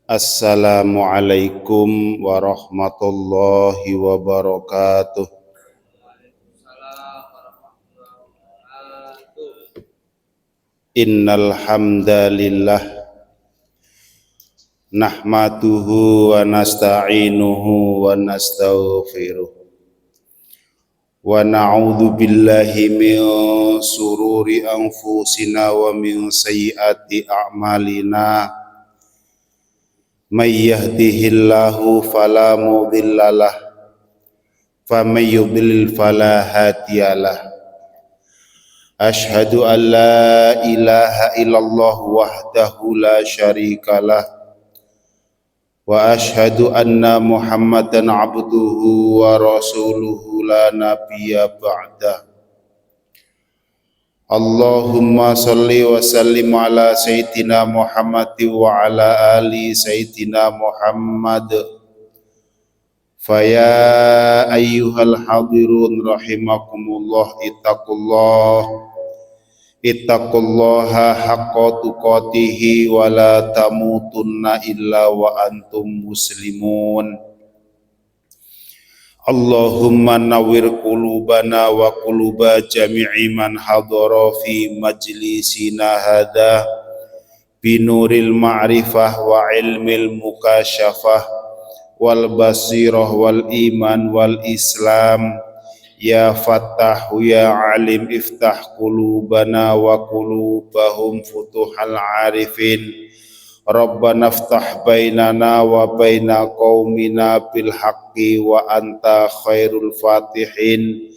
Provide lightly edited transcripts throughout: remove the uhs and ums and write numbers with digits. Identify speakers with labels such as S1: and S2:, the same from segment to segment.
S1: Assalamualaikum warahmatullahi wabarakatuh. Innal hamdalillah nahmaduhu wa nasta'inuhu wa nastaghfiruh wa na'udzu billahi min sururi anfusina wa min sayyiati a'malina. May yahdihillahu fala mudhillalah wa may yudlil fala hadiyalah. Asyhadu an la ilaha illallah wahdahu la syarikalah wa asyhadu anna Muhammadan abduhu wa rasuluhu la nabiyya ba'dah. Allahumma salli wa sallim ala sayyidina Muhammad wa ala ali sayyidina Muhammad. Faya ayyuhal hadirun rahimakumullah ittaqullaha haqqa tuqatihi wa la tamutunna illa wa antum muslimun. Allahumma nawwir qulubana wa quluba jami'i man hadara fi majlisina hadha binuril ma'rifah wa ilmil mukasyafah wal basirah wal iman wal islam. Ya Fattahu ya Alim iftah qulubana wa qulubahum futuhal arifin. Rabbana iftah bainana wa baina qaumina bil haqqi wa anta khairul fatihin.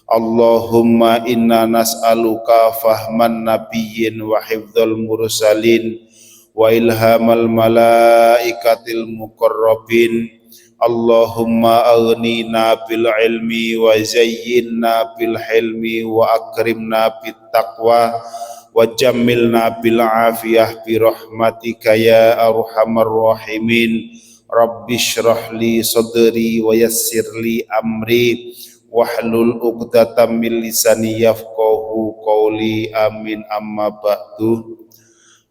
S1: Allahumma inna nas'aluka fahman nabiyyin wa hifdzal mursalin wa ilhamal malaikatil muqarrabin. Allahumma aghnina bil ilmi wa zayyinna bil hilmi wa akrimna bit taqwa wa jammilna bil afiyah bi rahmatika ya arhamar rahimin. Rabbi shrah li sadri wa yassir li amri wahlul 'uqdatam min lisani yafqahu qawli. Amin. Amma ba'du.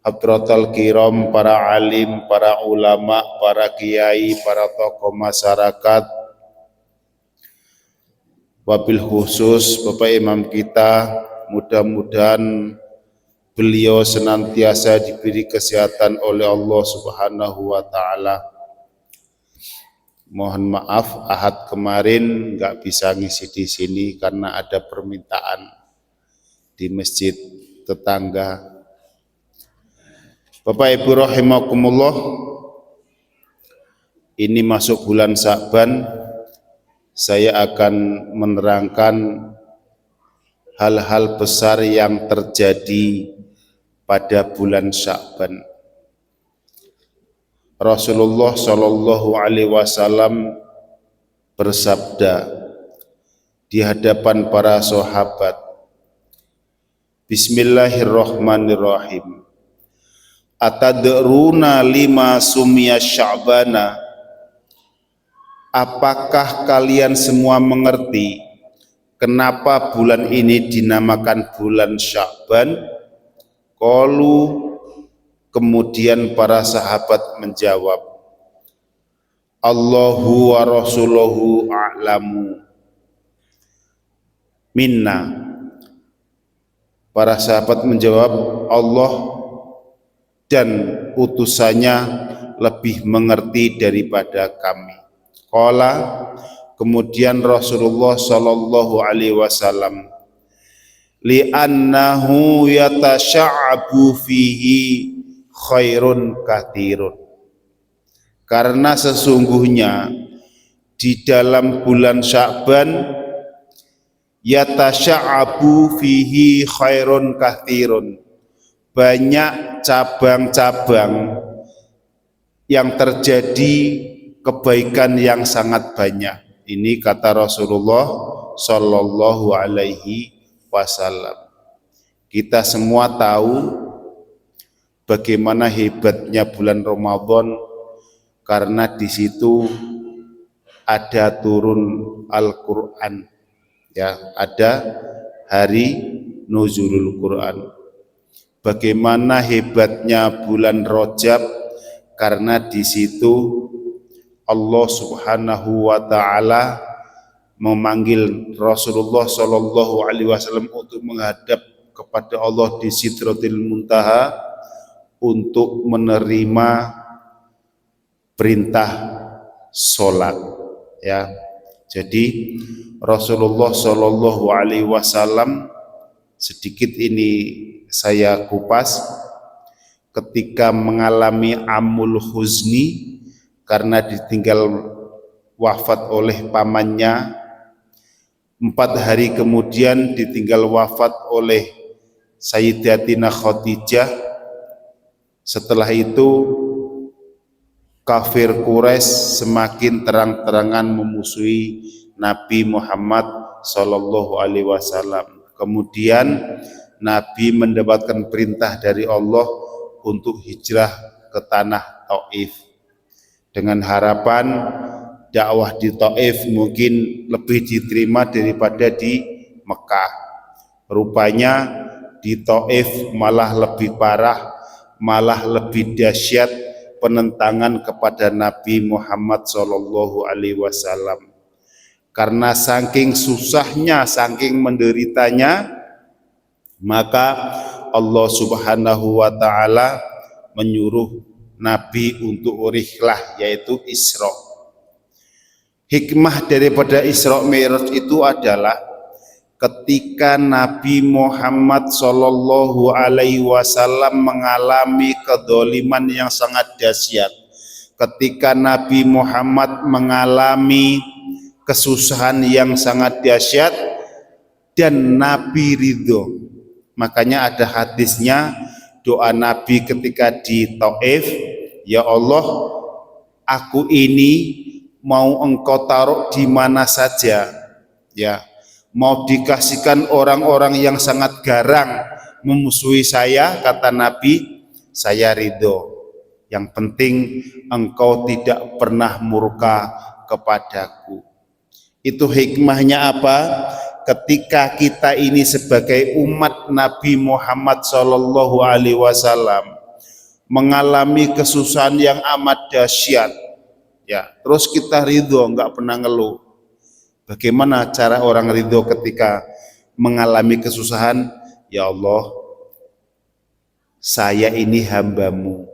S1: Hadratal kiram, para alim, para ulama, para kiai, para tokoh masyarakat, wabil khusus Bapak Imam kita, mudah-mudahan beliau senantiasa diberi kesehatan oleh Allah Subhanahu wa Ta'ala. Mohon maaf, Ahad kemarin nggak bisa ngisi di sini karena ada permintaan di masjid tetangga. Bapak Ibu rahimakumullah, ini masuk bulan Sya'ban, saya akan menerangkan hal-hal besar yang terjadi pada bulan Sya'ban. Rasulullah Shallallahu Alaihi Wasallam bersabda di hadapan para sahabat, Bismillahirrahmanirrahim. Atadruna lima sumya Sya'bana? Apakah kalian semua mengerti kenapa bulan ini dinamakan bulan Sya'ban? Qalu, kemudian para sahabat menjawab, Allahu wa rasuluhu a'lamu minna. Para sahabat menjawab, Allah dan utusannya lebih mengerti daripada kami. Qala, kemudian Rasulullah Shallallahu Alaihi Wasallam, li'annahu yatasya'abu fihi khairun kathirun. Karena sesungguhnya di dalam bulan Sya'ban yatasya'abu fihi khairun kathirun, banyak cabang-cabang yang terjadi, kebaikan yang sangat banyak. Ini kata Rasulullah Shallallahu Alaihi Wasallam. Kita semua tahu bagaimana hebatnya bulan Ramadan karena di situ ada turun Al-Quran, ya, ada hari nuzulul Quran. Bagaimana hebatnya bulan Rajab karena di situ Allah Subhanahu wa taala memanggil Rasulullah Shallallahu alaihi wasallam untuk menghadap kepada Allah di Sidratil Muntaha untuk menerima perintah sholat, ya. Jadi Rasulullah Shallallahu alaihi wasallam, sedikit ini saya kupas, ketika mengalami amul huzni karena ditinggal wafat oleh pamannya, 4 hari kemudian ditinggal wafat oleh Sayyidatina Khadijah. Setelah itu kafir Quraisy semakin terang-terangan memusuhi Nabi Muhammad Sallallahu Alaihi Wasallam. Kemudian Nabi mendapatkan perintah dari Allah untuk hijrah ke tanah Taif dengan harapan dakwah di Taif mungkin lebih diterima daripada di Mekah. Rupanya di Taif malah lebih parah, malah lebih dahsyat penentangan kepada Nabi Muhammad Shallallahu Alaihi Wasallam. Karena saking susahnya, saking menderitanya, maka Allah Subhanahu wa taala menyuruh Nabi untuk rihlah, yaitu Isra. Hikmah daripada Isra Mi'raj itu adalah ketika Nabi Muhammad Shallallahu alaihi wasallam mengalami kedzaliman yang sangat dahsyat, ketika Nabi Muhammad mengalami kesusahan yang sangat dahsyat dan Nabi ridho. Makanya ada hadisnya, doa Nabi ketika di Taif, ya Allah, aku ini mau engkau taruh di mana saja, ya, mau dikasihkan orang-orang yang sangat garang memusuhi saya, kata Nabi, saya ridho. Yang penting engkau tidak pernah murka kepadaku. Itu hikmahnya apa? Ketika kita ini sebagai umat Nabi Muhammad Shallallahu Alaihi Wasallam mengalami kesusahan yang amat dahsyat, ya, terus kita ridho, nggak pernah ngeluh. Bagaimana cara orang ridho ketika mengalami kesusahan? Ya Allah, saya ini hambamu,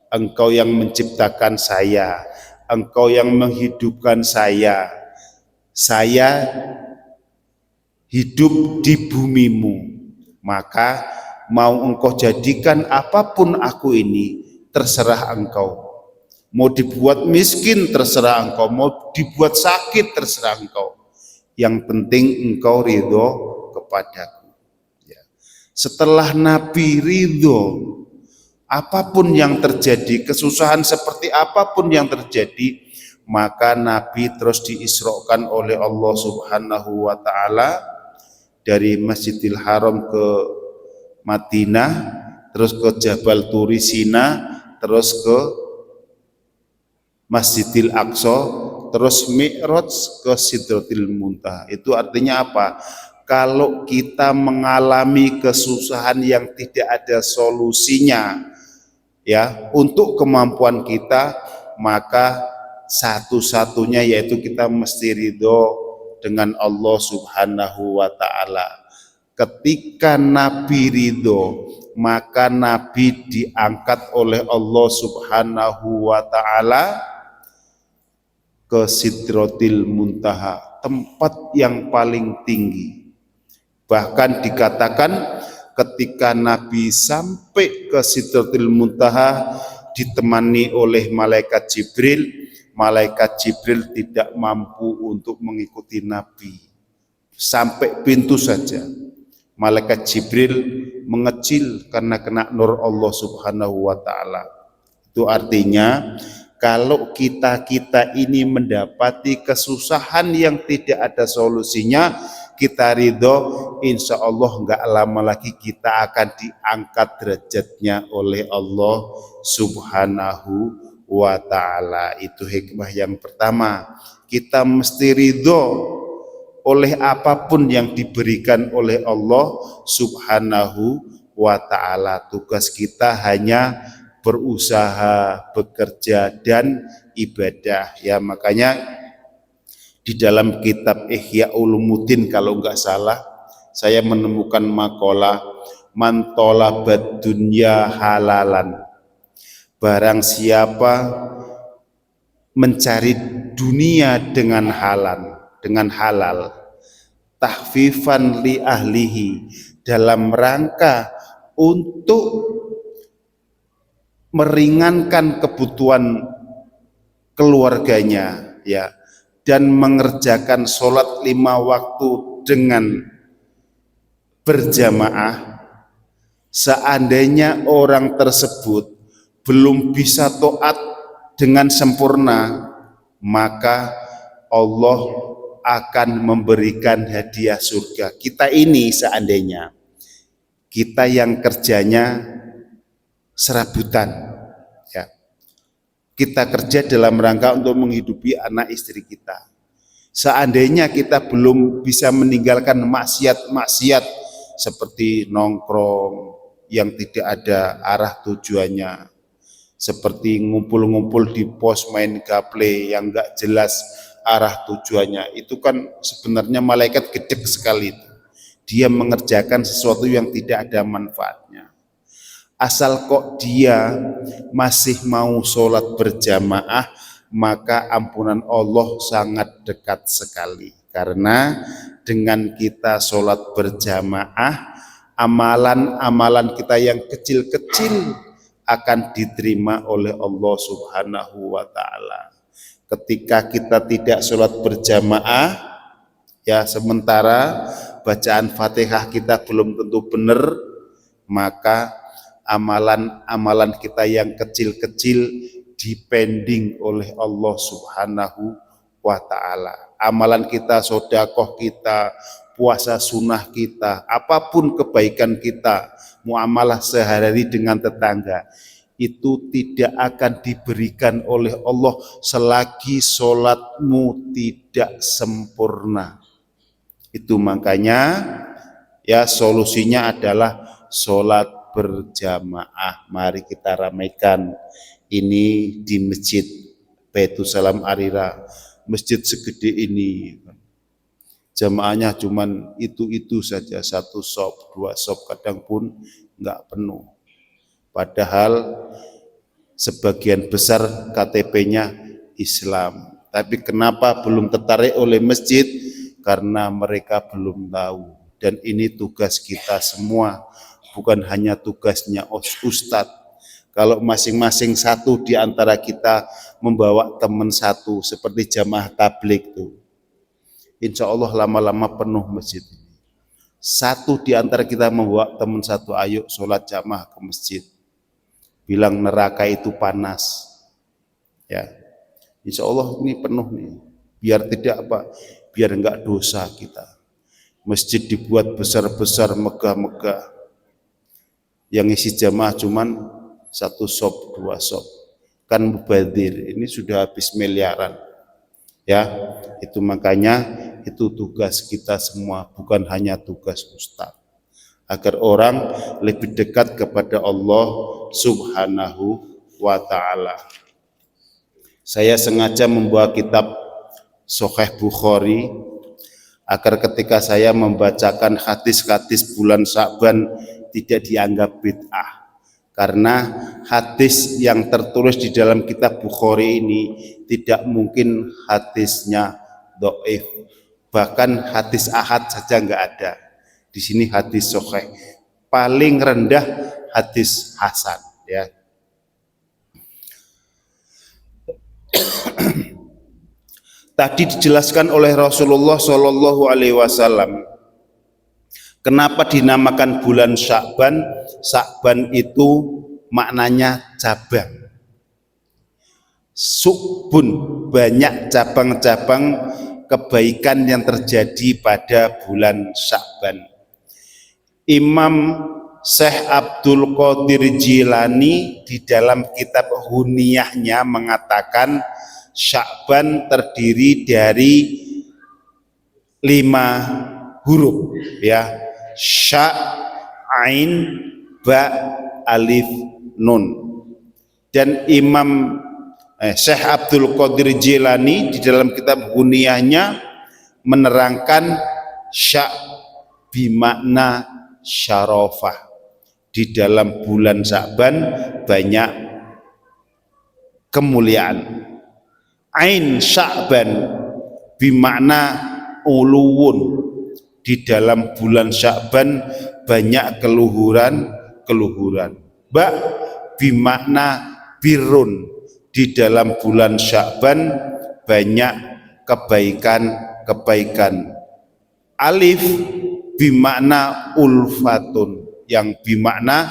S1: engkau yang menciptakan saya, engkau yang menghidupkan saya hidup di bumimu, maka mau engkau jadikan apapun aku ini, terserah engkau. Mau dibuat miskin terserah engkau, mau dibuat sakit terserah engkau. Yang penting engkau ridho kepadaku. Ya. Setelah Nabi ridho, apapun yang terjadi, kesusahan seperti apapun yang terjadi, maka Nabi terus diisrokan oleh Allah Subhanahu wa taala dari Masjidil Haram ke Madinah, terus ke Jabal Turi Sina, terus ke Masjidil Aqsa, terus Mi'raj ke Sidratil Muntaha. Itu artinya apa? Kalau kita mengalami kesusahan yang tidak ada solusinya, ya, untuk kemampuan kita, maka satu-satunya yaitu kita mesti ridho dengan Allah Subhanahu wa taala. Ketika Nabi ridho, maka Nabi diangkat oleh Allah Subhanahu wa taala ke Sidratil Muntaha, tempat yang paling tinggi. Bahkan dikatakan ketika Nabi sampai ke Sidratil Muntaha ditemani oleh malaikat Jibril tidak mampu untuk mengikuti Nabi. Sampai pintu saja malaikat Jibril mengecil karena kena nur Allah Subhanahu wa taala. Itu artinya kalau kita ini mendapati kesusahan yang tidak ada solusinya, kita ridho, insya Allah nggak lama lagi kita akan diangkat derajatnya oleh Allah Subhanahu wa ta'ala. Itu hikmah yang pertama. Kita mesti ridho oleh apapun yang diberikan oleh Allah Subhanahu wa ta'ala. Tugas kita hanya berusaha, bekerja dan ibadah. Ya, makanya di dalam kitab Ihya Ulumuddin kalau enggak salah saya menemukan makalah man talabad dunya halalan, barang siapa mencari dunia dengan halal, tahfifan li ahlihi, dalam rangka untuk meringankan kebutuhan keluarganya, ya, dan mengerjakan sholat 5 waktu dengan berjamaah. Seandainya orang tersebut belum bisa taat dengan sempurna, maka Allah akan memberikan hadiah surga. Kita ini seandainya kita yang kerjanya serabutan, ya, kita kerja dalam rangka untuk menghidupi anak istri kita. Seandainya kita belum bisa meninggalkan maksiat-maksiat seperti nongkrong yang tidak ada arah tujuannya, seperti ngumpul-ngumpul di pos main gaple yang enggak jelas arah tujuannya, itu kan sebenarnya malaikat gedek sekali. Dia mengerjakan sesuatu yang tidak ada manfaatnya. Asal kok dia masih mau sholat berjamaah, maka ampunan Allah sangat dekat sekali. Karena dengan kita sholat berjamaah, amalan-amalan kita yang kecil-kecil akan diterima oleh Allah Subhanahu wa ta'ala. Ketika kita tidak sholat berjamaah, ya, sementara bacaan Fatihah kita belum tentu benar, maka amalan-amalan kita yang kecil-kecil dipending oleh Allah Subhanahu wa ta'ala. Amalan kita, sedekah kita, puasa sunnah kita, apapun kebaikan kita, muamalah sehari-hari dengan tetangga, itu tidak akan diberikan oleh Allah selagi sholatmu tidak sempurna. Itu makanya, ya, solusinya adalah sholat berjamaah. Mari kita ramaikan ini di Masjid Baitus Salam Arira, masjid segede ini, jamaahnya cuman itu saja, 1 shop, 2 shop, kadang pun enggak penuh. Padahal sebagian besar KTP-nya Islam. Tapi kenapa belum tertarik oleh masjid? Karena mereka belum tahu. Dan ini tugas kita semua, bukan hanya tugasnya ustadz. Kalau masing-masing satu di antara kita membawa teman satu, seperti jamaah tabligh tuh, insya Allah lama-lama penuh masjid. Satu di antara kita membawa teman satu, ayo sholat jamaah ke masjid. Bilang neraka itu panas, ya, insya Allah ini penuh nih. Biar tidak apa, biar enggak dosa kita. Masjid dibuat besar-besar, megah-megah. Yang isi jamaah cuman 1 shop, 2 shop, kan mubadzir. Ini sudah habis miliaran, ya. Itu makanya itu tugas kita semua, bukan hanya tugas ustaz, agar orang lebih dekat kepada Allah Subhanahu wa ta'ala. Saya sengaja membawa kitab Sahih Bukhari agar ketika saya membacakan hadis-hadis bulan Sya'ban tidak dianggap bid'ah, karena hadis yang tertulis di dalam kitab Bukhari ini tidak mungkin hadisnya dhaif, bahkan hadis ahad saja enggak ada. Di sini hadis sahih, paling rendah hadis hasan, ya. Tadi dijelaskan oleh Rasulullah Shallallahu Alaihi Wasallam kenapa dinamakan bulan Sya'ban. Sya'ban itu maknanya cabang, subun, banyak cabang-cabang kebaikan yang terjadi pada bulan Sya'ban. Imam Syekh Abdul Qadir Jilani di dalam kitab Huniyahnya mengatakan Sya'ban terdiri dari 5 huruf, ya, Sya', Ain, Ba, Alif, Nun. Dan Imam Syekh Abdul Qadir Jilani di dalam kitab Huniyahnya menerangkan syak bimakna syarofah. Di dalam bulan Sya'ban banyak kemuliaan. Ain Sya'ban bimakna uluwun. Di dalam bulan Sya'ban banyak keluhuran. Ba bimakna birrun. Di dalam bulan Sya'ban banyak kebaikan. Alif bimakna ulfatun, yang bimakna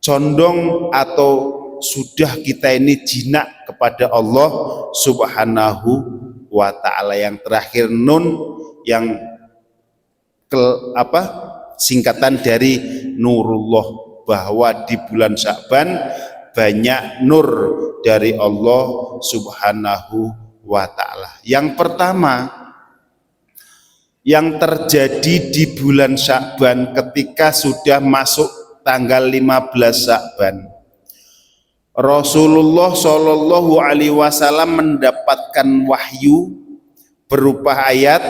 S1: condong atau sudah kita ini jinak kepada Allah Subhanahu wa ta'ala. Yang terakhir nun, yang singkatan dari nurullah, bahwa di bulan Sya'ban banyak nur dari Allah Subhanahu wa ta'ala. Yang pertama yang terjadi di bulan Sya'ban ketika sudah masuk tanggal 15 Sya'ban, Rasulullah Shallallahu Alaihi Wasallam mendapatkan wahyu berupa ayat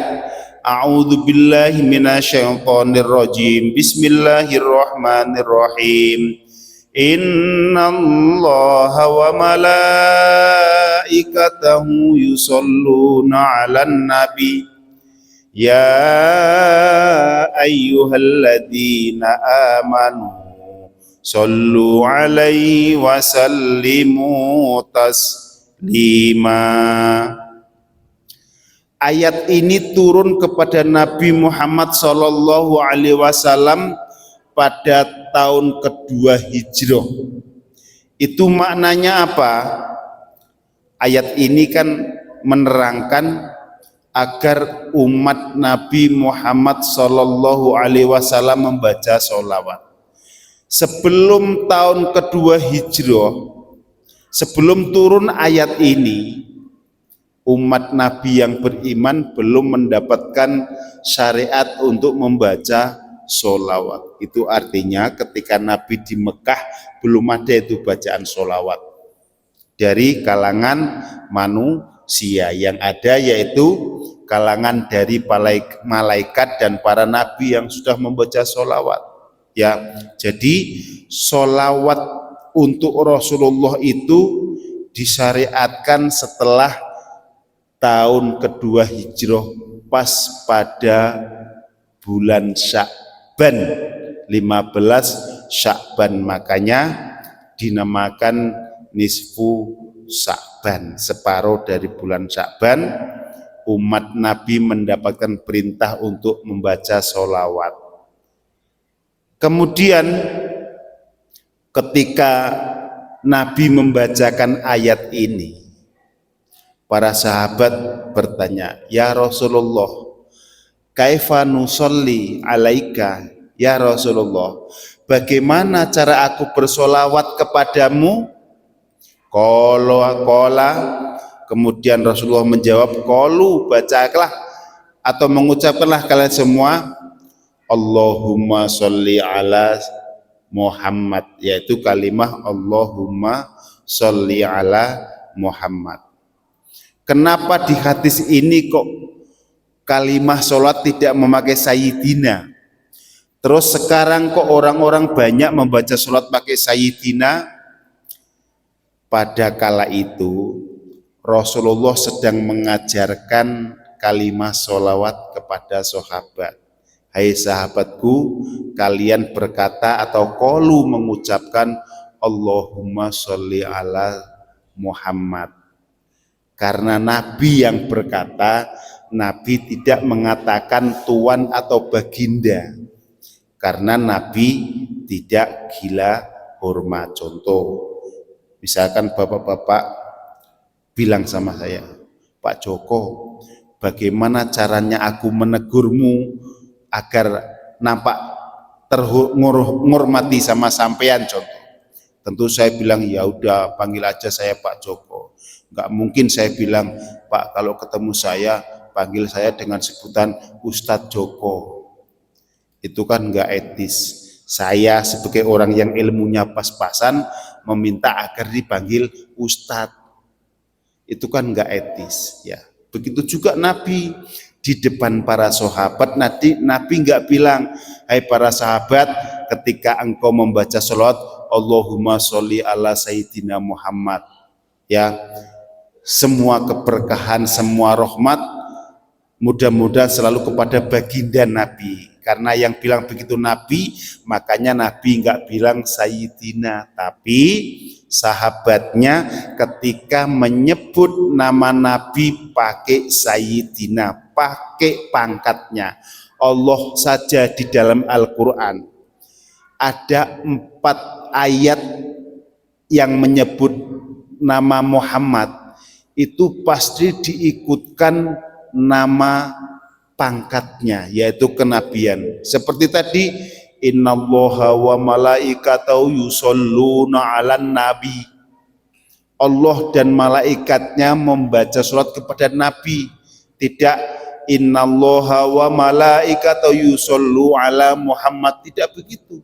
S1: A'udzubillahi minasyaitonirrajim. Bismillahirrahmanirrahim. Innallaha wa malaikatahu yusholluna 'alan nabi ya ayyuhalladzina amanu shollu 'alaihi wa sallimu taslima. Ayat ini turun kepada Nabi Muhammad Sallallahu Alaihi Wasallam pada tahun kedua Hijrah. Itu maknanya apa? Ayat ini kan menerangkan agar umat Nabi Muhammad Sallallahu Alaihi Wasallam membaca sholawat. Sebelum tahun kedua Hijrah, sebelum turun ayat ini, umat Nabi yang beriman belum mendapatkan syariat untuk membaca sholawat. Itu artinya ketika Nabi di Mekah belum ada itu bacaan sholawat dari kalangan manusia. Yang ada yaitu kalangan dari malaikat dan para nabi yang sudah membaca sholawat. Ya, jadi sholawat untuk Rasulullah itu disyariatkan setelah tahun kedua Hijrah, pas pada bulan Sya'ban, 15 Sya'ban, makanya dinamakan nisfu Sya'ban, separuh dari bulan Sya'ban. Umat Nabi mendapatkan perintah untuk membaca sholawat. Kemudian ketika Nabi membacakan ayat ini, para sahabat bertanya, "Ya Rasulullah, kaifa nusolli alaika?" Ya Rasulullah, bagaimana cara aku bersolawat kepadamu? Qala, kemudian Rasulullah menjawab, "Qalu, bacakanlah atau mengucapkanlah kalian semua Allahumma sholli ala Muhammad," yaitu kalimah Allahumma sholli ala Muhammad. Kenapa di hadis ini kok kalimah sholat tidak memakai sayyidina? Terus sekarang kok orang-orang banyak membaca sholat pakai sayyidina? Pada kala itu Rasulullah sedang mengajarkan kalimah sholawat kepada sahabat. Hai sahabatku, kalian berkata atau qalu mengucapkan Allahumma sholli ala Muhammad. Karena Nabi yang berkata, Nabi tidak mengatakan tuan atau baginda. Karena Nabi tidak gila hormat. Contoh, misalkan bapak-bapak bilang sama saya, "Pak Joko, bagaimana caranya aku menegurmu agar nampak terhormati sama sampean?" Contoh, tentu saya bilang, "Ya udah, panggil aja saya Pak Joko." Enggak mungkin saya bilang, "Pak, kalau ketemu saya panggil saya dengan sebutan Ustadz Joko." Itu kan enggak etis. Saya sebagai orang yang ilmunya pas-pasan meminta agar dipanggil ustadz. Itu kan enggak etis ya. Begitu juga Nabi di depan para sahabat, Nabi enggak bilang, hai para sahabat, ketika engkau membaca salat Allahumma sholli ala sayyidina Muhammad, ya, semua keberkahan, semua rahmat mudah-mudahan selalu kepada baginda Nabi. Karena yang bilang begitu Nabi, makanya Nabi enggak bilang sayyidina, tapi sahabatnya ketika menyebut nama Nabi pakai sayyidina, pakai pangkatnya. Allah saja di dalam Al-Quran ada 4 ayat yang menyebut nama Muhammad, itu pasti diikutkan nama pangkatnya, yaitu kenabian. Seperti tadi, innallaha wa malaikatahu yusholluna 'alan nabi. Allah dan malaikatnya membaca surat kepada Nabi. Tidak innallaha wa malaikatahu yusollu 'ala Muhammad, tidak begitu.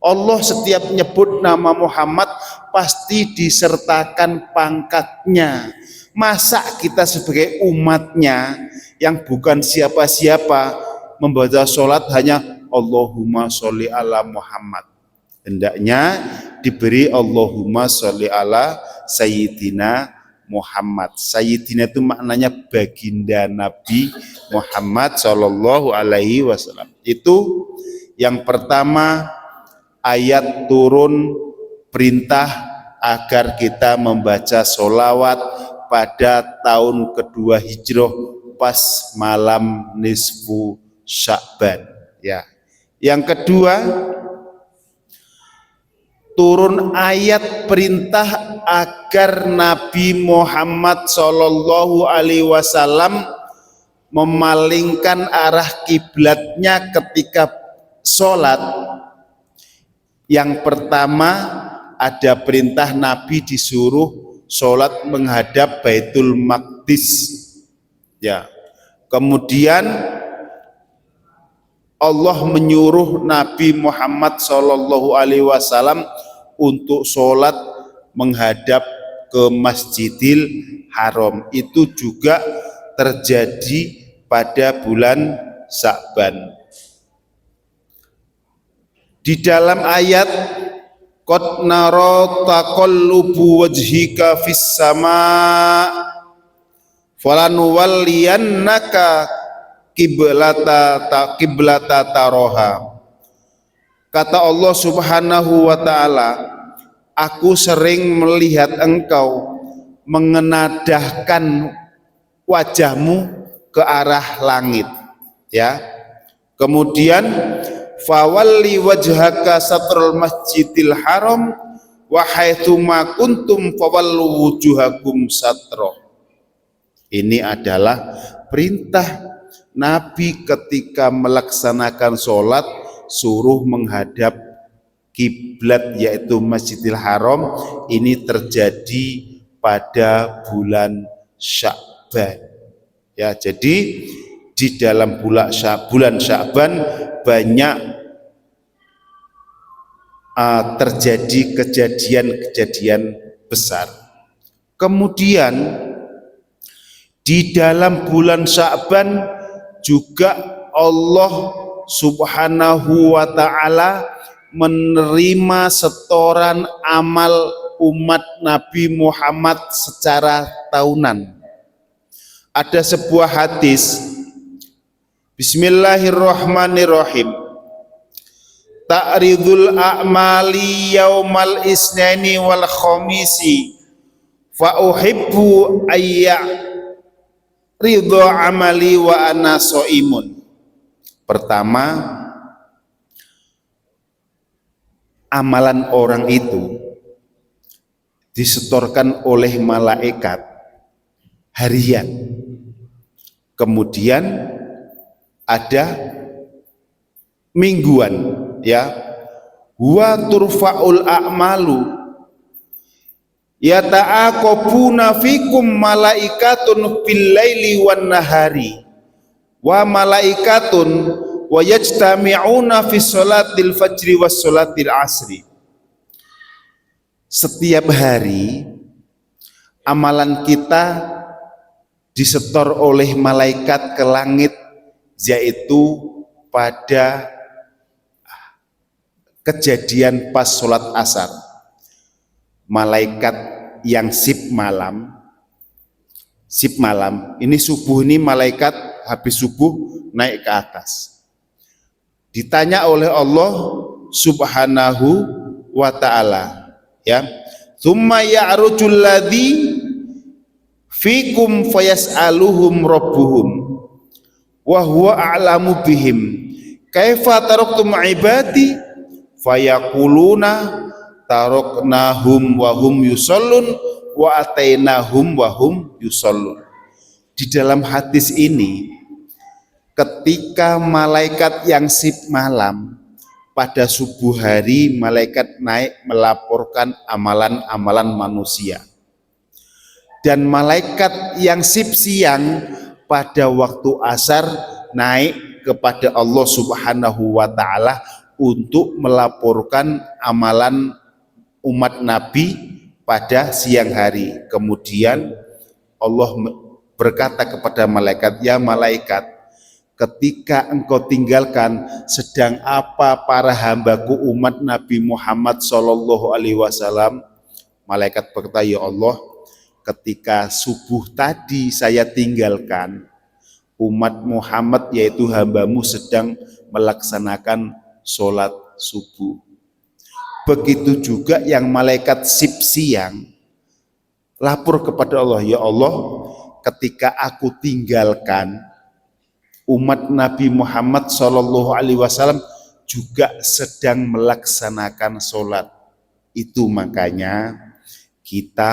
S1: Allah setiap nyebut nama Muhammad pasti disertakan pangkatnya. Masa kita sebagai umatnya yang bukan siapa-siapa membaca sholat hanya Allahumma sholli ala Muhammad? Hendaknya diberi Allahumma sholli ala Sayyidina Muhammad. Sayyidina itu maknanya baginda Nabi Muhammad Shallallahu Alaihi Wasallam. Itu yang pertama, ayat turun perintah agar kita membaca sholawat pada tahun kedua hijrah pas malam nisfu Sya'ban, ya. Yang kedua, turun ayat perintah agar Nabi Muhammad Shallallahu Alaihi Wasallam memalingkan arah kiblatnya ketika sholat. Yang pertama, ada perintah Nabi disuruh sholat menghadap Baitul Maqdis, ya. Kemudian Allah menyuruh Nabi Muhammad Shallallahu Alaihi Wasallam untuk sholat menghadap ke Masjidil Haram. Itu juga terjadi pada bulan Sya'ban. Di dalam ayat qad nara taqallubu wajhika fis sama' falanuwalliyannaka kiblata taroha. Kata Allah Subhanahu wa ta'ala, aku sering melihat engkau mengenadahkan wajahmu ke arah langit, ya. Kemudian fawalli wajhaka satrul masjidil haram wa haitsu ma kuntum fawallu wujuhakum satro. Ini adalah perintah Nabi ketika melaksanakan sholat suruh menghadap kiblat yaitu Masjidil Haram. Ini terjadi pada bulan Sya'ban, ya. Jadi di dalam bulan Sya'ban banyak terjadi kejadian-kejadian besar. Kemudian di dalam bulan Sya'ban juga Allah Subhanahu wa ta'ala menerima setoran amal umat Nabi Muhammad secara tahunan. Ada sebuah hadis, Bismillahirrahmanirrahim, ta'ridul a'mali yaumal isnani wal khamisi fa uhibbu ayya ridho amali wa ana so'imun. Pertama, amalan orang itu disetorkan oleh malaikat harian. Kemudian ada mingguan, ya. Wa turfa'ul a'malu yata'aqabuna fikum malaikatun fil laili wan nahari wa malaikatun wa yajtami'una fi sholatil fajri was sholatil asri. setiap hari amalan kita disetor oleh malaikat ke langit, yaitu pada kejadian pas sholat asar. Malaikat yang sip malam, ini subuh ini malaikat habis subuh naik ke atas. Ditanya oleh Allah Subhanahu wa ta'ala, ya, tsumma ya'rujul ladzi fikum fayas'aluhum rabbuhum wa huwa a'lamu bihim kaifa taraktum ibadi fayaquluna taraknahum wa hum yusallun wa atainahum wa hum yusallun. Di dalam hadis ini, ketika malaikat yang sip malam pada subuh hari, malaikat naik melaporkan amalan-amalan manusia, dan malaikat yang sip siang pada waktu asar naik kepada Allah Subhanahu wa ta'ala untuk melaporkan amalan umat Nabi pada siang hari. Kemudian Allah berkata kepada malaikat, ya malaikat, ketika engkau tinggalkan, sedang apa para hambaku umat Nabi Muhammad Sallallahu Alaihi Wasallam? Malaikat berkata, ya Allah, ketika subuh tadi saya tinggalkan, umat Muhammad yaitu hambamu sedang melaksanakan sholat subuh. Begitu juga yang malaikat sip siang lapor kepada Allah, ya Allah, ketika aku tinggalkan, umat Nabi Muhammad Shallallahu Alaihi Wasallam juga sedang melaksanakan sholat. Itu makanya kita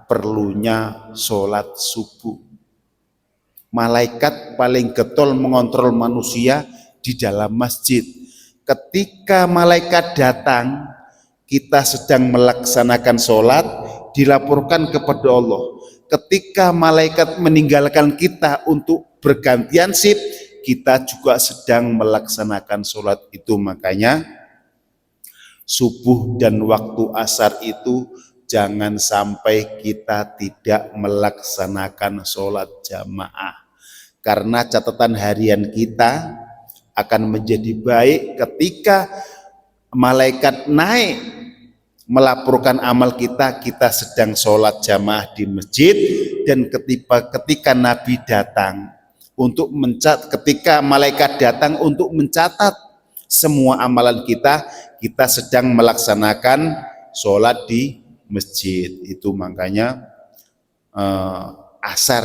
S1: perlunya sholat subuh. Malaikat paling getol mengontrol manusia di dalam masjid. Ketika malaikat datang, kita sedang melaksanakan sholat, dilaporkan kepada Allah. Ketika malaikat meninggalkan kita untuk bergantian sip, kita juga sedang melaksanakan sholat. Itu makanya subuh dan waktu asar itu jangan sampai kita tidak melaksanakan sholat jamaah, karena catatan harian kita akan menjadi baik ketika malaikat naik melaporkan amal kita, kita sedang sholat jamaah di masjid. Dan ketika Nabi datang untuk ketika malaikat datang untuk mencatat semua amalan kita, kita sedang melaksanakan sholat di masjid. Itu makanya asar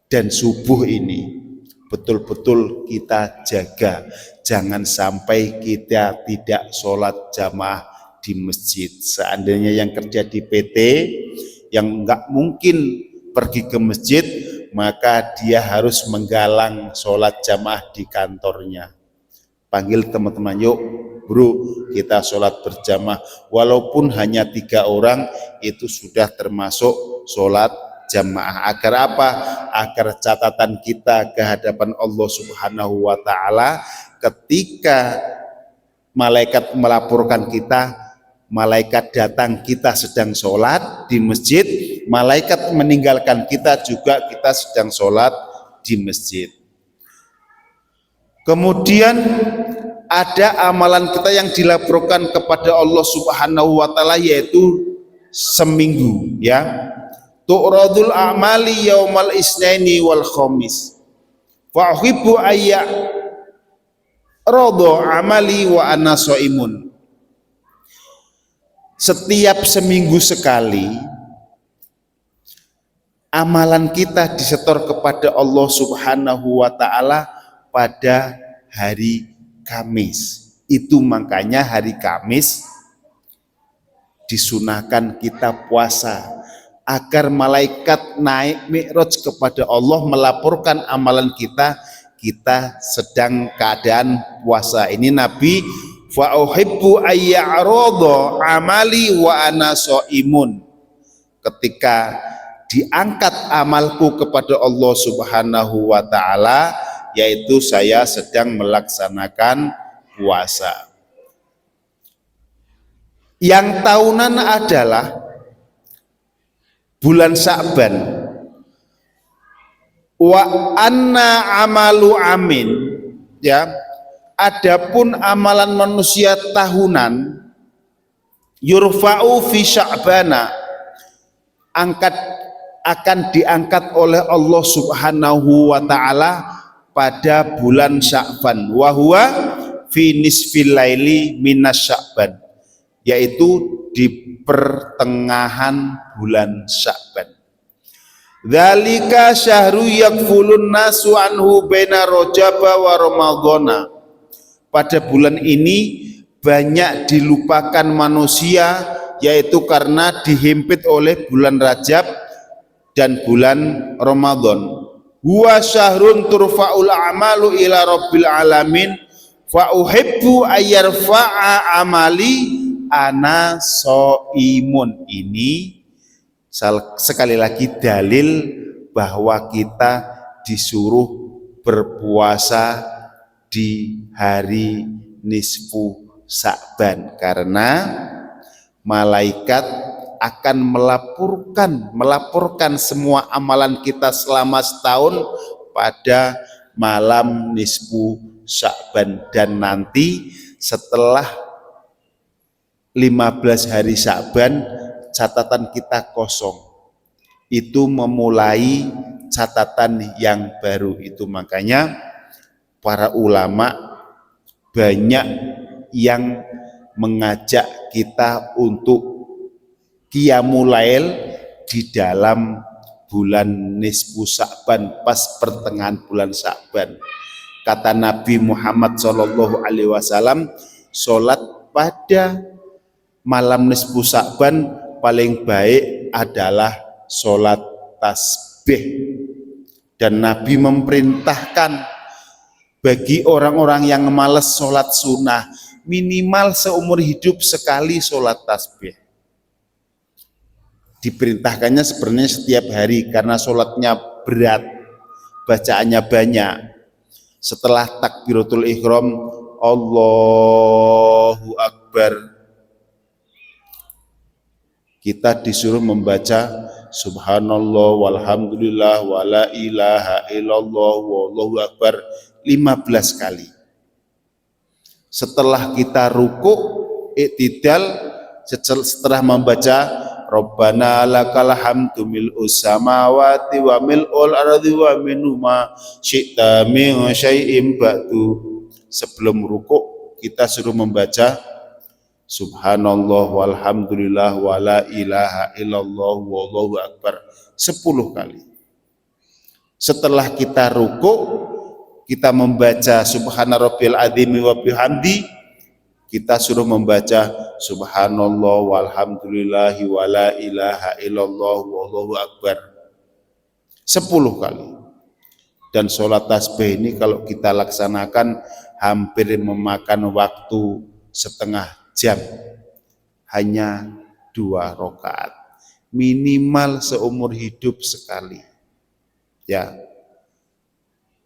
S1: dan subuh ini betul-betul kita jaga, jangan sampai kita tidak sholat jamaah di masjid. Seandainya yang kerja di PT yang nggak mungkin pergi ke masjid, maka dia harus menggalang sholat jamaah di kantornya. Panggil teman-teman, yuk bro, kita sholat berjamaah, walaupun hanya 3 orang, itu sudah termasuk sholat jamaah. Agar apa? Agar catatan kita ke hadapan Allah Subhanahu wa ta'ala, ketika malaikat melaporkan kita, malaikat datang kita sedang sholat di masjid, malaikat meninggalkan kita juga kita sedang sholat di masjid. Kemudian ada amalan kita yang dilaporkan kepada Allah Subhanahu wa ta'ala, yaitu seminggu, ya. Tu'radul a'mali yaumal isnaini wal khamis fa uhibbu ayya radha amali wa ana shaimun. Setiap seminggu sekali amalan kita disetor kepada Allah Subhanahu wa ta'ala pada hari Kamis. Itu makanya hari Kamis disunahkan kita puasa, agar malaikat naik mi'raj kepada Allah melaporkan amalan kita, kita sedang keadaan puasa. Ini Nabi, fa uhibbu ayya'radha amali wa ana shaimun. Ketika diangkat amalku kepada Allah Subhanahu wa ta'ala, yaitu saya sedang melaksanakan puasa. Yang tahunan adalah bulan Sya'ban. Wa anna amalu amin, ya. Adapun amalan manusia tahunan yurfa'u fi Sya'bana, akan diangkat oleh Allah Subhanahu wa taala pada bulan Sya'ban, wa huwa fi nisfil laili minas Sya'ban, yaitu di pertengahan bulan Sya'ban. Dzalika syahru yakfulun nasu anhu baina Rajaba wa Ramadhana. Pada bulan ini banyak dilupakan manusia, yaitu karena dihimpit oleh bulan Rajab dan bulan Ramadan. Huwa syahrun turfa'ul a'malu ila rabbil alamin fa uhibbu ayyarfa'a amali ana so'imun. Ini sekali lagi dalil bahwa kita disuruh berpuasa di hari nisfu Sya'ban, karena malaikat akan melaporkan semua amalan kita selama setahun pada malam nisfu Sya'ban, dan nanti setelah 15 hari Sya'ban catatan kita kosong, itu memulai catatan yang baru. Itu makanya para ulama banyak yang mengajak kita untuk qiyamul lail di dalam bulan nisfu Sya'ban, pas pertengahan bulan Sya'ban. Kata Nabi Muhammad SAW, sholat pada malam nisfu Sya'ban paling baik adalah sholat tasbih. Dan Nabi memerintahkan bagi orang-orang yang malas sholat sunnah, minimal seumur hidup sekali sholat tasbih. Diperintahkannya sebenarnya setiap hari karena sholatnya berat, bacaannya banyak. Setelah takbiratul ihram, Allahu Akbar, kita disuruh membaca subhanallah walhamdulillah wala ilaha illallah wallahu akbar 15 kali. Setelah kita ruku' i'tidal, setelah membaca Rabbana lakal hamdu mil'us samawati wa mil'ul ardi wa minuma syi'ta min syai'im ba'du, sebelum ruku' kita suruh membaca subhanallah walhamdulillah wala ilaha illallah wallahu akbar 10 kali. Setelah kita ruku', kita membaca subhana rabbil azimi wa bihamdi, kita suruh membaca subhanallah walhamdulillah wala ilaha illallah wallahu akbar 10 kali. Dan sholat tasbih ini kalau kita laksanakan hampir memakan waktu setengah jam, hanya 2 rakaat, minimal seumur hidup sekali, ya.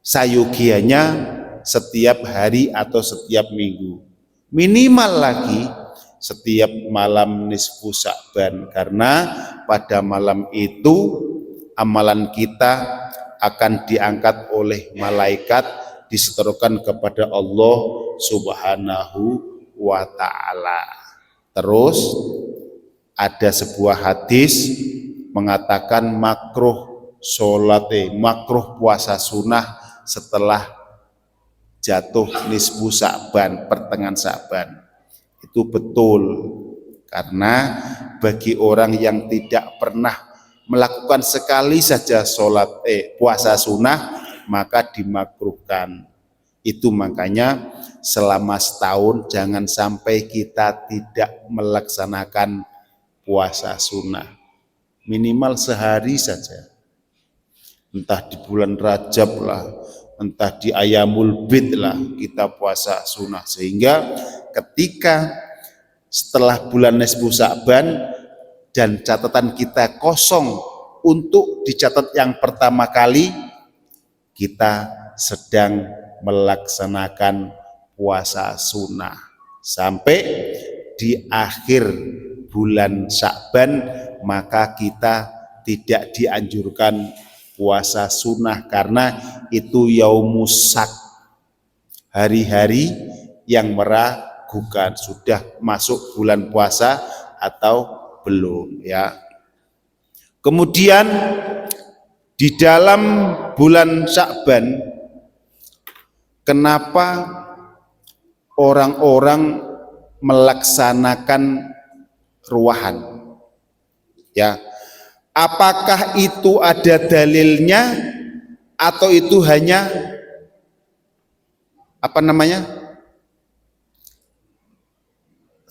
S1: Sayugianya setiap hari atau setiap minggu, minimal lagi setiap malam nisfu Sya'ban, karena pada malam itu amalan kita akan diangkat oleh malaikat, disetorkan kepada Allah Subhanahu wa ta'ala. Terus ada sebuah hadis mengatakan makruh makruh puasa sunnah setelah jatuh nisfu Sya'ban, pertengahan Sya'ban. Itu betul, karena bagi orang yang tidak pernah melakukan sekali saja puasa sunnah, maka dimakruhkan. Itu makanya selama setahun jangan sampai kita tidak melaksanakan puasa sunnah, minimal sehari saja, entah di bulan Rajab lah, entah di Ayamul Bid lah, kita puasa sunnah, sehingga ketika setelah bulan nisfu Sya'ban dan catatan kita kosong untuk dicatat yang pertama kali, kita sedang melaksanakan puasa sunnah. Sampai di akhir bulan Sya'ban, maka kita tidak dianjurkan puasa sunnah karena itu yaumus syak, hari-hari yang meragukan sudah masuk bulan puasa atau belum ya. Kemudian di dalam bulan Sya'ban, kenapa orang-orang melaksanakan ruwahan ya? Apakah itu ada dalilnya atau itu hanya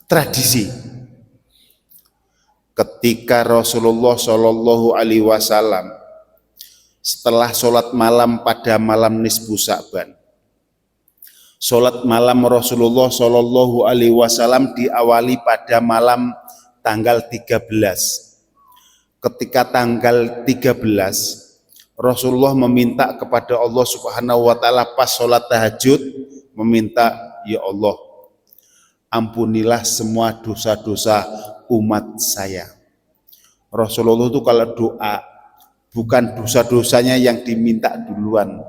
S1: tradisi? Ketika Rasulullah Shallallahu Alaihi Wasallam setelah sholat malam pada malam nisfu Sya'ban, sholat malam Rasulullah Shallallahu Alaihi Wasallam diawali pada malam tanggal 13. Ketika tanggal 13, Rasulullah meminta kepada Allah Subhanahu wa Ta'ala pas sholat tahajud, meminta, ya Allah, ampunilah semua dosa-dosa umat saya. Rasulullah itu kalau doa, bukan dosa-dosanya yang diminta duluan,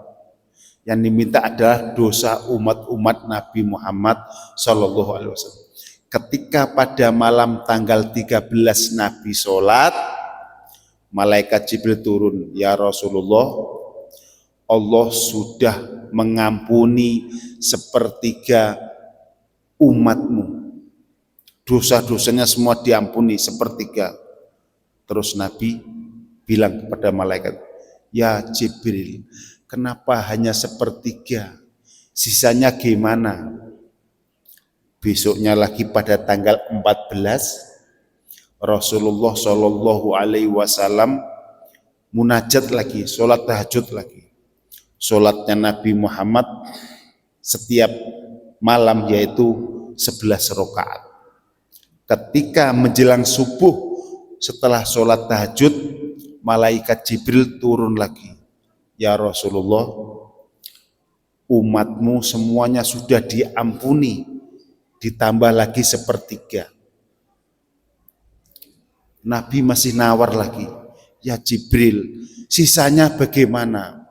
S1: yang diminta adalah dosa umat-umat Nabi Muhammad Sallallahu Alaihi Wasallam. Ketika pada malam tanggal 13 Nabi sholat, malaikat Jibril turun, ya Rasulullah, Allah sudah mengampuni sepertiga umatmu, dosa-dosanya semua diampuni sepertiga. Terus Nabi bilang kepada malaikat, ya Jibril, kenapa hanya sepertiga, sisanya gimana? Besoknya lagi pada tanggal 14, Rasulullah Shallallahu Alaihi Wasallam munajat lagi, sholat tahajud lagi. Sholatnya Nabi Muhammad setiap malam yaitu 11 rakaat. Ketika menjelang subuh setelah sholat tahajud, malaikat Jibril turun lagi. Ya Rasulullah, umatmu semuanya sudah diampuni, ditambah lagi sepertiga. Nabi masih nawar lagi, ya Jibril, sisanya bagaimana?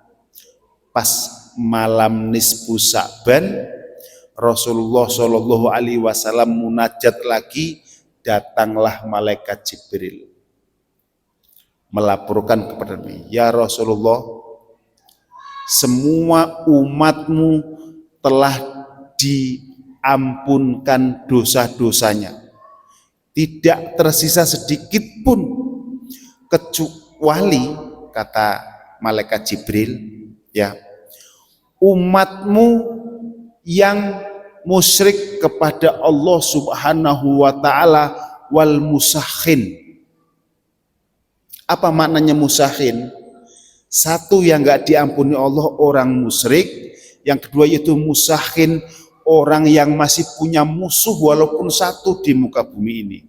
S1: Pas malam nisfu Sya'ban, Rasulullah Shallallahu Alaihi Wasallam munajat lagi, datanglah malaikat Jibril melaporkan kepada Nabi, ya Rasulullah, semua umatmu telah diampunkan dosa-dosanya, tidak tersisa sedikit pun, kecuali, kata malaikat Jibril, ya, umatmu yang musyrik kepada Allah Subhanahu wa Ta'ala wal musakhin. Apa maknanya musakhin? Satu, yang enggak diampuni Allah orang musyrik, yang kedua yaitu musakhin, orang yang masih punya musuh walaupun satu di muka bumi ini.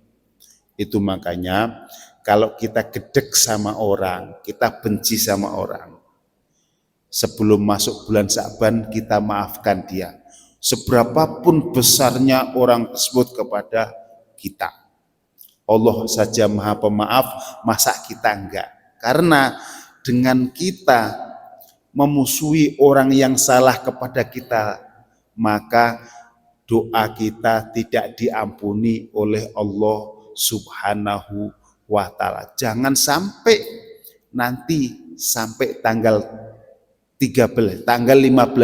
S1: Itu makanya kalau kita gedek sama orang, kita benci sama orang, sebelum masuk bulan Sya'ban kita maafkan dia, seberapapun besarnya orang tersebut kepada kita. Allah saja Maha Pemaaf, masa kita enggak? Karena dengan kita memusuhi orang yang salah kepada kita, maka doa kita tidak diampuni oleh Allah Subhanahu wa Ta'ala. Jangan sampai nanti sampai tanggal 15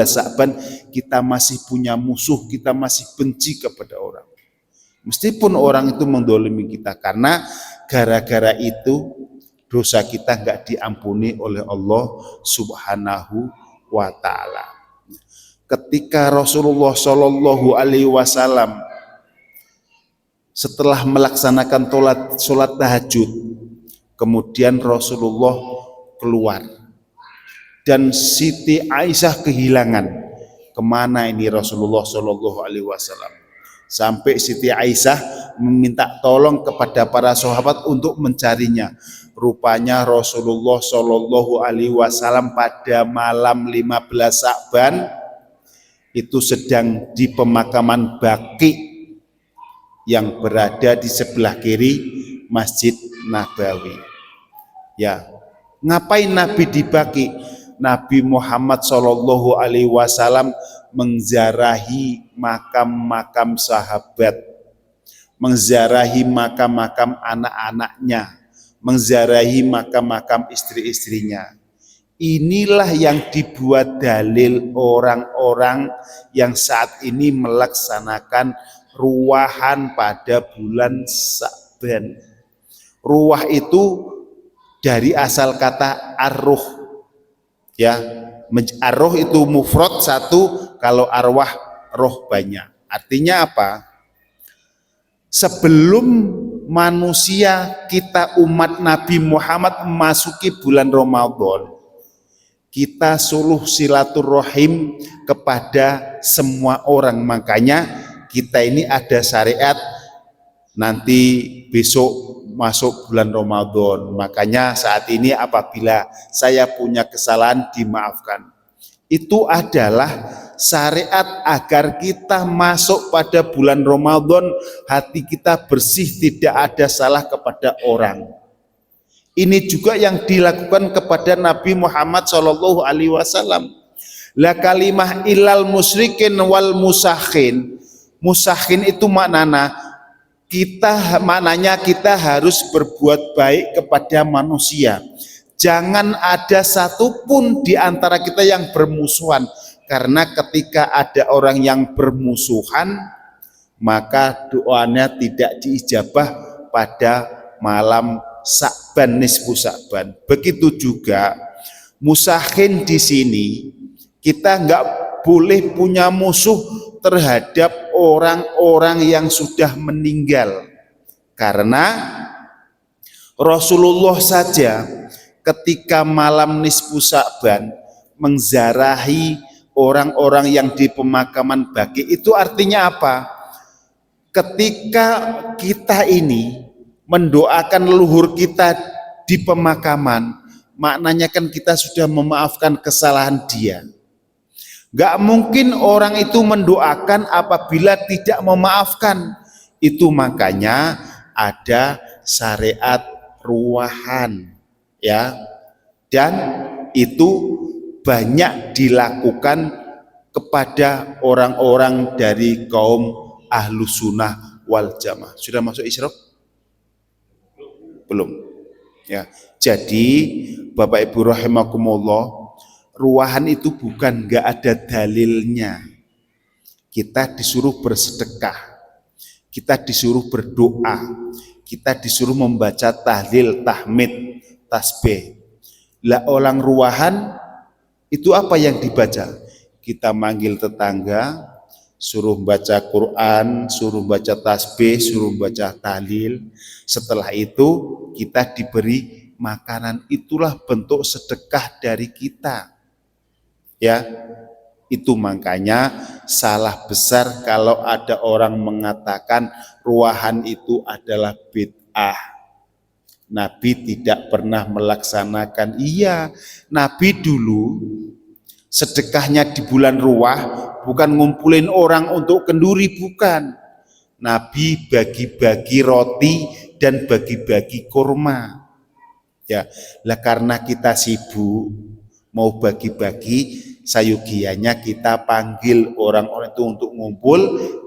S1: Sya'ban kita masih punya musuh, kita masih benci kepada orang. Meskipun orang itu mendolimi kita, karena gara-gara itu dosa kita enggak diampuni oleh Allah Subhanahu wa Ta'ala. Ketika Rasulullah Shallallahu Alaihi Wasallam setelah melaksanakan sholat tahajud, kemudian Rasulullah keluar dan Siti Aisyah kehilangan. Kemana ini Rasulullah Shallallahu Alaihi Wasallam? Sampai Siti Aisyah meminta tolong kepada para sahabat untuk mencarinya. Rupanya Rasulullah Shallallahu Alaihi Wasallam pada malam 15 Sya'ban itu sedang di pemakaman Baqi yang berada di sebelah kiri Masjid Nabawi. Ya, ngapain Nabi di Baqi? Nabi Muhammad Shallallahu Alaihi Wasallam mengziarahi makam-makam sahabat, mengziarahi makam-makam anak-anaknya, mengziarahi makam-makam istri-istrinya. Inilah yang dibuat dalil orang-orang yang saat ini melaksanakan ruwahan pada bulan Sa'ban. Ruwah itu dari asal kata arruh, ya. Arruh itu mufrad satu, kalau arwah roh banyak. Artinya apa? Sebelum manusia, kita umat Nabi Muhammad memasuki bulan Ramadan, kita suruh silaturahim kepada semua orang. Makanya kita ini ada syariat nanti besok masuk bulan Ramadan. Makanya saat ini apabila saya punya kesalahan dimaafkan. Itu adalah syariat agar kita masuk pada bulan Ramadan hati kita bersih, tidak ada salah kepada orang. Ini juga yang dilakukan kepada Nabi Muhammad Shallallahu Alaihi Wasallam. La kalimah ilal musyrikin wal musakhin. Musakhin itu maknanya kita harus berbuat baik kepada manusia. Jangan ada satupun di antara kita yang bermusuhan. Karena ketika ada orang yang bermusuhan, maka doanya tidak diijabah pada malam Sa'ban, nisfu Sa'ban. Begitu juga musakhin di sini, kita nggak boleh punya musuh terhadap orang-orang yang sudah meninggal. Karena Rasulullah saja ketika malam nisfu Sa'ban mengziarahi orang-orang yang di pemakaman Baqi. Itu artinya apa? Ketika kita ini mendoakan leluhur kita di pemakaman, maknanya kan kita sudah memaafkan kesalahan dia. Gak mungkin orang itu mendoakan apabila tidak memaafkan. Itu makanya ada syariat ruwahan, ya. Dan itu banyak dilakukan kepada orang-orang dari kaum Ahlus Sunnah wal Jamaah. Sudah masuk Isyraq? Belum. Ya. Jadi Bapak Ibu rahimakumullah, ruwahan itu bukan nggak ada dalilnya. Kita disuruh bersedekah, kita disuruh berdoa, kita disuruh membaca tahlil, tahmid, tasbih. Lah orang ruwahan itu apa yang dibaca? Kita manggil tetangga, suruh baca Quran, suruh baca tasbih, suruh baca tahlil. Setelah itu kita diberi makanan. Itulah bentuk sedekah dari kita. Ya, itu makanya salah besar kalau ada orang mengatakan ruwahan itu adalah bid'ah. Nabi tidak pernah melaksanakan. Iya, Nabi dulu sedekahnya di bulan ruwah bukan ngumpulin orang untuk kenduri, bukan. Nabi bagi-bagi roti dan bagi-bagi kurma. Ya, lah karena kita sibuk mau bagi-bagi, sayugianya kita panggil orang-orang itu untuk ngumpul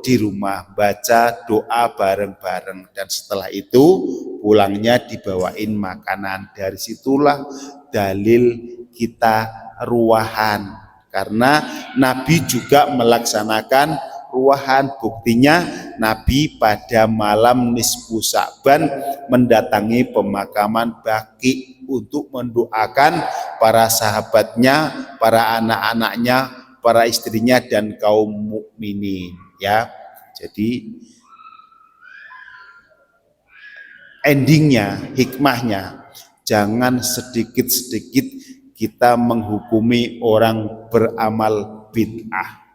S1: di rumah, baca doa bareng-bareng, dan setelah itu pulangnya dibawain makanan. Dari situlah dalil kita ruwahan, karena Nabi juga melaksanakan ruwahan. Buktinya Nabi pada malam nisfu Sa'ban mendatangi pemakaman Baqi untuk mendoakan para sahabatnya, para anak-anaknya, para istrinya dan kaum mukminin, ya. Jadi endingnya, hikmahnya, jangan sedikit-sedikit kita menghukumi orang beramal bid'ah.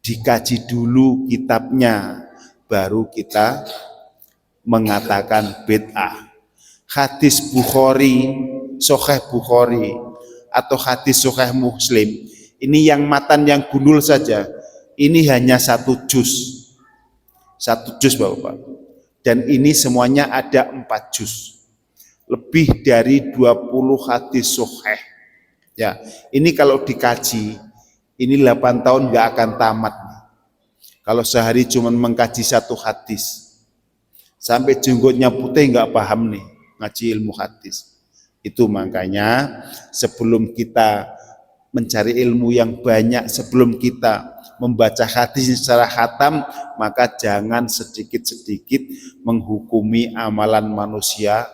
S1: Dikaji dulu kitabnya, baru kita mengatakan bid'ah. Hadis Bukhari, Sahih Bukhari, atau hadis Sahih Muslim, ini yang matan yang gundul saja, ini hanya 1 juz. 1 juz Bapak. Dan ini semuanya ada 4 juz. Lebih dari 20 hadis sahih. Ya, ini kalau dikaji, ini 8 tahun nggak akan tamat. Kalau sehari cuma mengkaji 1 hadis, sampai jenggotnya putih nggak paham nih ngaji ilmu hadis. Itu makanya sebelum kita mencari ilmu yang banyak, sebelum kita membaca hadis secara khatam, maka jangan sedikit-sedikit menghukumi amalan manusia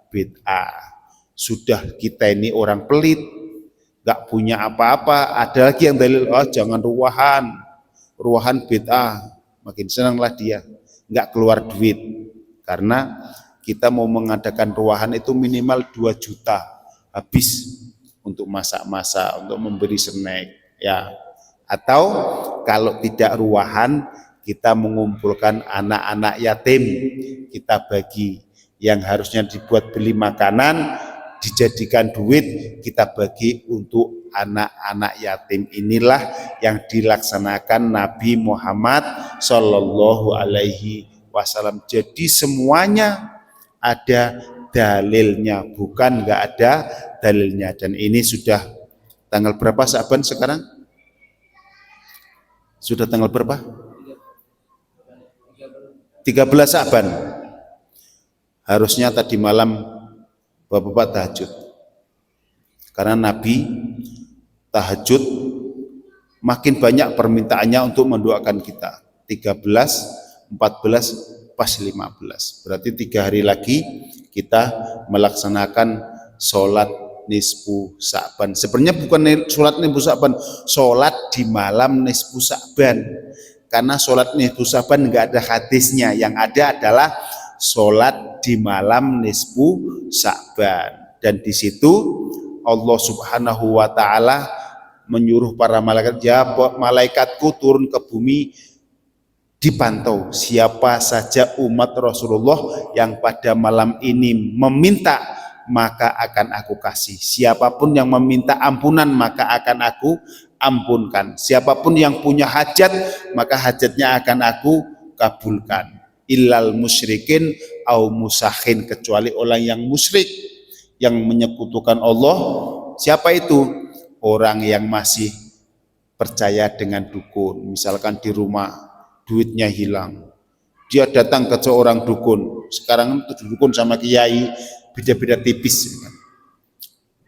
S1: bid'ah. Sudah kita ini orang pelit, nggak punya apa-apa, ada lagi yang dalil, oh jangan ruahan bid'ah, makin senanglah dia, nggak keluar duit. Karena kita mau mengadakan ruahan itu minimal 2 juta habis untuk masak-masak, untuk memberi snack, ya. Atau kalau tidak ruahan, kita mengumpulkan anak-anak yatim, kita bagi. Yang harusnya dibuat beli makanan, dijadikan duit, kita bagi untuk anak-anak yatim. Inilah yang dilaksanakan Nabi Muhammad Shallallahu Alaihi Wasallam. Jadi semuanya ada dalilnya, bukan nggak ada dalilnya. Dan ini sudah tanggal berapa Sa'ban sekarang? Sudah tanggal berapa? 13 Sa'ban. Harusnya tadi malam Bapak-bapak tahajud. Karena Nabi tahajud makin banyak permintaannya untuk mendoakan kita. 13, 14, pas 15. Berarti 3 hari lagi kita melaksanakan sholat nisfu Sa'ban. Sebenarnya bukan sholat nisfu Sa'ban, sholat di malam nisfu Sa'ban. Karena sholat nisfu Sa'ban enggak ada hadisnya, yang ada adalah sholat di malam nisfu Sa'ban. Dan di situ Allah Subhanahu wa taala menyuruh para malaikat, ya malaikatku turun ke bumi, dipantau siapa saja umat Rasulullah yang pada malam ini meminta, maka akan aku kasih. Siapapun yang meminta ampunan, maka akan aku ampunkan. Siapapun yang punya hajat, maka hajatnya akan aku kabulkan. Illal musyrikin au musahin, kecuali orang yang musyrik, yang menyekutukan Allah. Siapa itu? Orang yang masih percaya dengan dukun. Misalkan di rumah duitnya hilang, dia datang ke seorang dukun. Sekarang itu dukun sama kiai beda-beda tipis.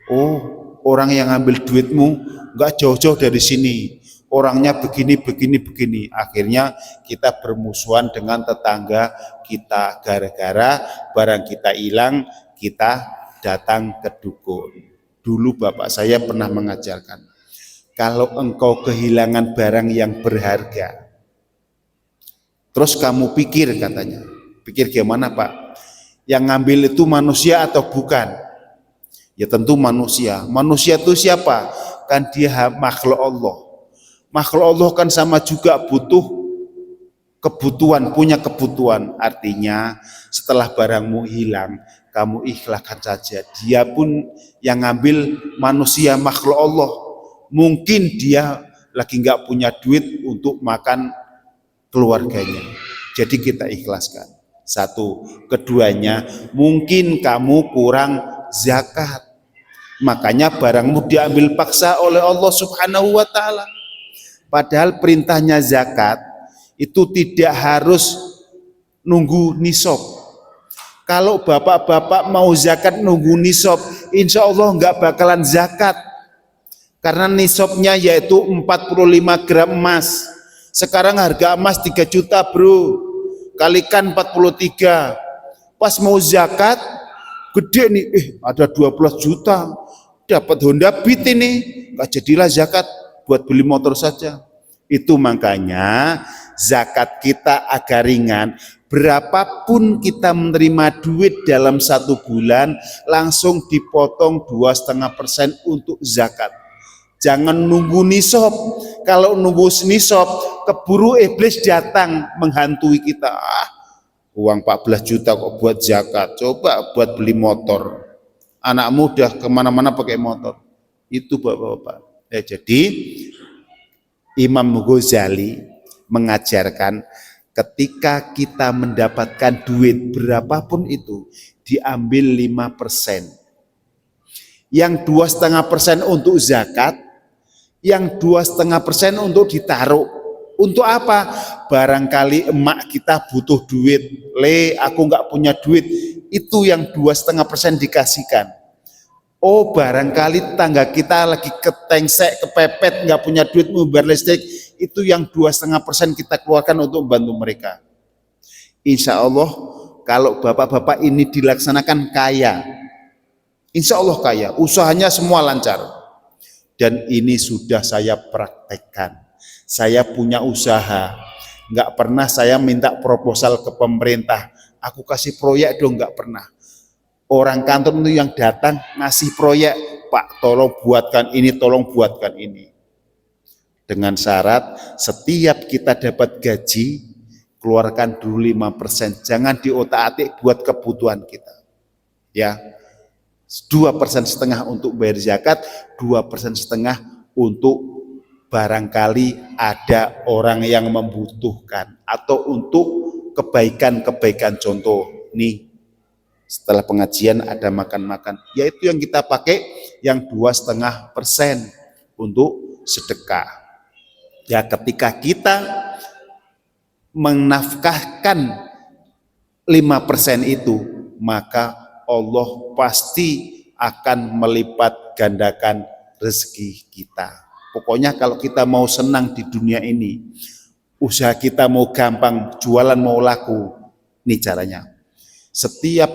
S1: Oh, orang yang ambil duitmu nggak jauh-jauh dari sini, orangnya begini. Akhirnya kita bermusuhan dengan tetangga kita gara-gara barang kita hilang, kita datang ke dukun. Dulu bapak saya pernah mengajarkan, kalau engkau kehilangan barang yang berharga, terus kamu pikir, katanya, pikir gimana Pak? Yang ngambil itu manusia atau bukan? Ya tentu manusia. Manusia itu siapa? Kan dia makhluk Allah. Makhluk Allah kan sama juga butuh kebutuhan, punya kebutuhan. Artinya setelah barangmu hilang, kamu ikhlaskan saja. Dia pun yang ngambil manusia, makhluk Allah. Mungkin dia lagi nggak punya duit untuk makan keluarganya. Jadi kita ikhlaskan. Satu. Keduanya, mungkin kamu kurang zakat. Makanya barangmu diambil paksa oleh Allah Subhanahu wa taala. Padahal perintahnya zakat itu tidak harus nunggu nisab. Kalau bapak-bapak mau zakat nunggu nisab, insya Allah nggak bakalan zakat. Karena nisabnya yaitu 45 gram emas. Sekarang harga emas 3 juta bro, kalikan 43. Pas mau zakat, gede nih, ada 12 juta, dapat Honda Beat ini, nggak jadilah zakat, buat beli motor saja. Itu makanya zakat kita agak ringan. Berapapun kita menerima duit dalam 1 bulan, langsung dipotong 2,5% untuk zakat. Jangan nunggu nisab. Kalau nunggu nisab, keburu iblis datang menghantui kita. Uang 14 juta kok buat zakat, coba buat beli motor. Anak muda kemana-mana pakai motor. Itu bapak-bapak. Jadi Imam Ghazali mengajarkan, ketika kita mendapatkan duit berapapun itu, diambil 5%. Yang 2,5% untuk zakat, yang 2,5% untuk ditaruh. Untuk apa? Barangkali emak kita butuh duit, aku nggak punya duit, itu yang 2,5% dikasihkan. Oh, barangkali tangga kita lagi ketengsek, kepepet, nggak punya duit mau bayar listrik, itu yang 2,5% kita keluarkan untuk membantu mereka. Insya Allah kalau bapak-bapak ini dilaksanakan kaya, insya Allah kaya, usahanya semua lancar. Dan ini sudah saya praktekkan. Saya punya usaha, nggak pernah saya minta proposal ke pemerintah, aku kasih proyek dong, nggak pernah. Orang kantor itu yang datang ngasih proyek, Pak tolong buatkan ini, tolong buatkan ini. Dengan syarat setiap kita dapat gaji, keluarkan dulu 5%, jangan diotak-atik buat kebutuhan kita. Ya, 2,5% untuk bayar zakat, 2,5% untuk barangkali ada orang yang membutuhkan atau untuk kebaikan-kebaikan. Contoh nih, setelah pengajian ada makan-makan, yaitu yang kita pakai yang 2,5% untuk sedekah. Ya, ketika kita menafkahkan 5% itu, maka Allah pasti akan melipat gandakan rezeki kita. Pokoknya kalau kita mau senang di dunia ini, usaha kita mau gampang, jualan mau laku, ini caranya. Setiap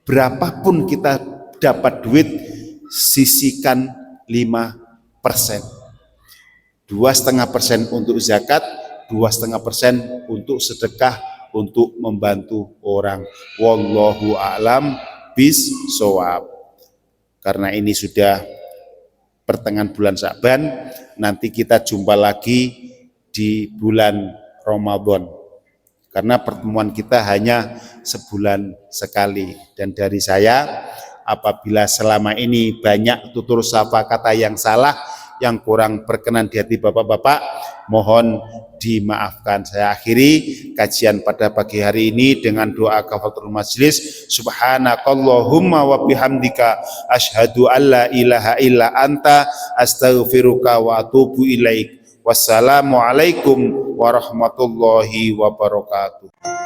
S1: berapapun kita dapat duit, sisihkan 5%. 2,5% untuk zakat, 2,5% untuk sedekah, untuk membantu orang. Wallahu a'lam bishawab. Karena ini sudah pertengahan bulan Sya'ban, nanti kita jumpa lagi di bulan Ramadan. Karena pertemuan kita hanya sebulan sekali. Dan dari saya, apabila selama ini banyak tutur sapa kata yang salah, yang kurang berkenan di hati bapak-bapak, mohon dimaafkan. Saya akhiri kajian pada pagi hari ini dengan doa kafaratul majlis. Subhanakallahumma wa bihamdika asyhadu alla ilaha illa anta astaghfiruka wa atubu ilaik. Wassalamualaikum warahmatullahi wabarakatuh.